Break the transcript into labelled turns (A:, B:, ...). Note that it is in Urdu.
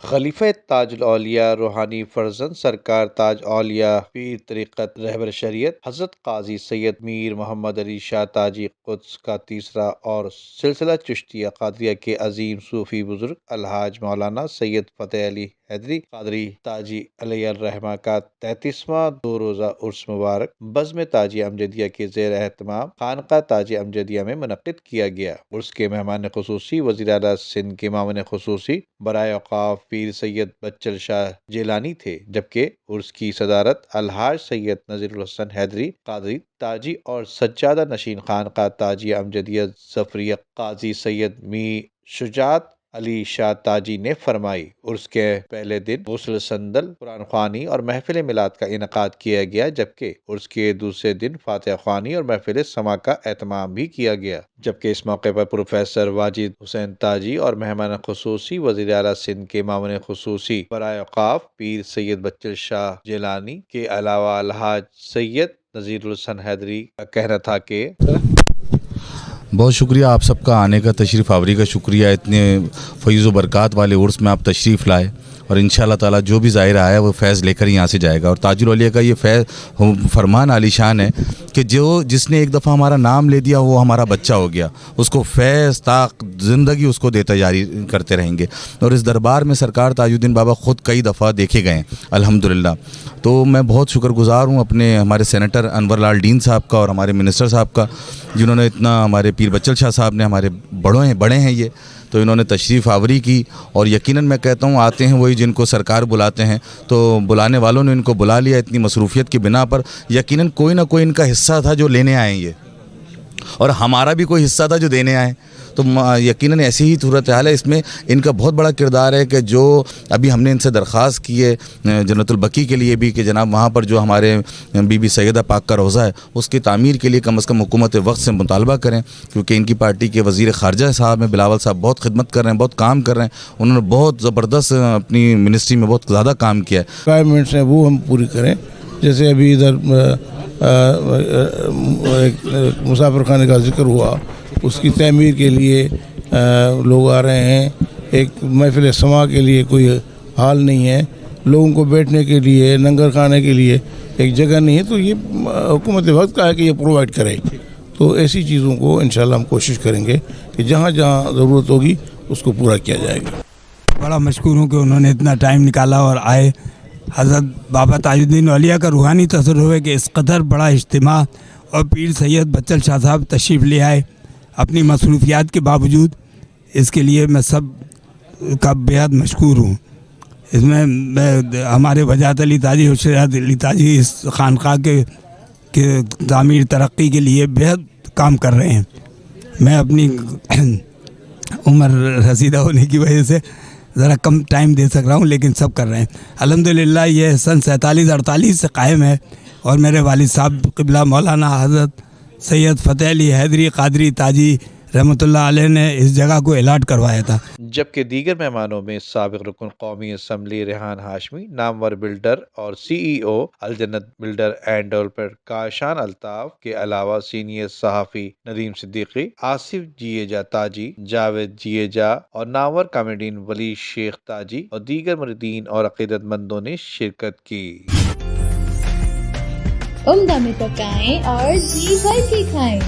A: خلیفہ تاج الاولیاء روحانی فرزند سرکار تاج اولیاء پیر طریقت رہبر شریعت حضرت قاضی سید میر محمد علی شاہ تاجی قدس کا تیسرا اور سلسلہ چشتیہ قادریہ کے عظیم صوفی بزرگ الحاج مولانا سید فتح علی حیدری قادری تاجی علیہ الرحمہ کا 33واں 2 روزہ عرس مبارک بزم تاجیہ امجدیہ کے زیر اہتمام خانقاہ تاجیہ امجدیہ میں منعقد کیا گیا۔ عرس کے مہمان خصوصی وزیر اعلیٰ سندھ کے معاون خصوصی برائے اوقاف پیر سید بچل شاہ جیلانی تھے، جبکہ عرس کی صدارت الحاج سید نذیر الحسن حیدری قادری تاجی اور سجادہ نشین خانقاہ تاجیہ امجدیہ ظفریہ قاضی سید می شجاعت علی شاہ تاجی نے فرمائی۔ عرس کے پہلے دن غسل سندل، قرآن خوانی اور محفل میلاد کا انعقاد کیا گیا، جبکہ عرس کے دوسرے دن فاتحہ خوانی اور محفل سماع کا اہتمام بھی کیا گیا، جبکہ اس موقع پر پروفیسر واجد حسین تاجی اور مہمان خصوصی وزیر اعلیٰ سندھ کے معاون خصوصی برائے اوقاف پیر سید بچل شاہ جیلانی کے علاوہ الحاج سید نذیر الحسن حیدری کا کہنا تھا کہ
B: بہت شکریہ آپ سب کا آنے کا، تشریف آوری کا شکریہ، اتنے فیض و برکات والے عرس میں آپ تشریف لائے، اور انشاءاللہ تعالیٰ جو بھی ظاہر آیا وہ فیض لے کر یہاں سے جائے گا۔ اور تاج الاولیاء کا یہ فرمان عالی شان ہے کہ جس نے ایک دفعہ ہمارا نام لے دیا وہ ہمارا بچہ ہو گیا، اس کو فیض تا زندگی اس کو دیتا جاری کرتے رہیں گے۔ اور اس دربار میں سرکار تاج الدین بابا خود کئی دفعہ دیکھے گئے ہیں الحمدللہ۔ تو میں بہت شکر گزار ہوں اپنے ہمارے سینیٹر انور لال ڈین صاحب کا اور ہمارے منسٹر صاحب کا، جنہوں نے اتنا، ہمارے پیر بچل شاہ صاحب نے، ہمارے بڑے ہیں یہ، تو انہوں نے تشریف آوری کی، اور یقیناً میں کہتا ہوں آتے ہیں وہی جن کو سرکار بلاتے ہیں، تو بلانے والوں نے ان کو بلا لیا اتنی مصروفیت کی بنا پر، یقیناً کوئی نہ کوئی ان کا حصہ تھا جو لینے آئے یہ، اور ہمارا بھی کوئی حصہ تھا جو دینے آئے، تو یقیناً ایسی ہی صورتحال ہے۔ اس میں ان کا بہت بڑا کردار ہے کہ جو ابھی ہم نے ان سے درخواست کی ہے جنت البقیع کے لیے بھی، کہ جناب وہاں پر جو ہمارے بی بی سیدہ پاک کا روضہ ہے اس کی تعمیر کے لیے کم از کم حکومت وقت سے مطالبہ کریں، کیونکہ ان کی پارٹی کے وزیر خارجہ صاحب ہیں بلاول صاحب، بہت خدمت کر رہے ہیں، بہت کام کر رہے ہیں، انہوں نے بہت زبردست اپنی منسٹری میں بہت زیادہ کام کیا ہے۔
C: ریکوائرمنٹس ہیں وہ ہم پوری کریں، جیسے ابھی ادھر مسافر خانے کا ذکر ہوا، اس کی تعمیر کے لیے لوگ آ رہے ہیں، ایک محفل سماع کے لیے کوئی حال نہیں ہے، لوگوں کو بیٹھنے کے لیے، لنگر کھانے کے لیے ایک جگہ نہیں ہے، تو یہ حکومت وقت کا ہے کہ یہ پرووائڈ کرے۔ تو ایسی چیزوں کو انشاءاللہ ہم کوشش کریں گے کہ جہاں جہاں ضرورت ہوگی اس کو پورا کیا جائے گا۔
D: بڑا مشکور ہوں کہ انہوں نے اتنا ٹائم نکالا اور آئے۔ حضرت بابا تاج الدین اولیاء کا روحانی تصرف ہے کہ اس قدر بڑا اجتماع اور پیر سید بچل شاہ صاحب تشریف لے آئے اپنی مصروفیات کے باوجود، اس کے لیے میں سب کا بےحد مشکور ہوں۔ اس میں ہمارے وجاہت علی تاجی اور شریعت علی تاجی اس خانقاہ کے تعمیر ترقی کے لیے بےحد کام کر رہے ہیں۔ میں اپنی عمر رسیدہ ہونے کی وجہ سے ذرا کم ٹائم دے سک رہا ہوں، لیکن سب کر رہے ہیں الحمدللہ۔ یہ سن 47-48 سے قائم ہے، اور میرے والد صاحب قبلہ مولانا حضرت سید فتح علی حیدری قادری تاجی رحمۃ اللہ علیہ نے اس جگہ کو الاٹ کروایا تھا۔
A: جبکہ دیگر مہمانوں میں سابق رکن قومی اسمبلی ریحان ہاشمی، نامور بلڈر اور CEO الجنت builder and developer Kashan Altaf کے علاوہ سینئر صحافی ندیم صدیقی، آصف جیجا تاجی، جاوید جیجا اور نامور کامیڈین ولی شیخ تاجی اور دیگر مریدین اور عقیدت مندوں نے شرکت کی۔
E: عمدہ میں پکائیں اور جی بھر کے کھائیں۔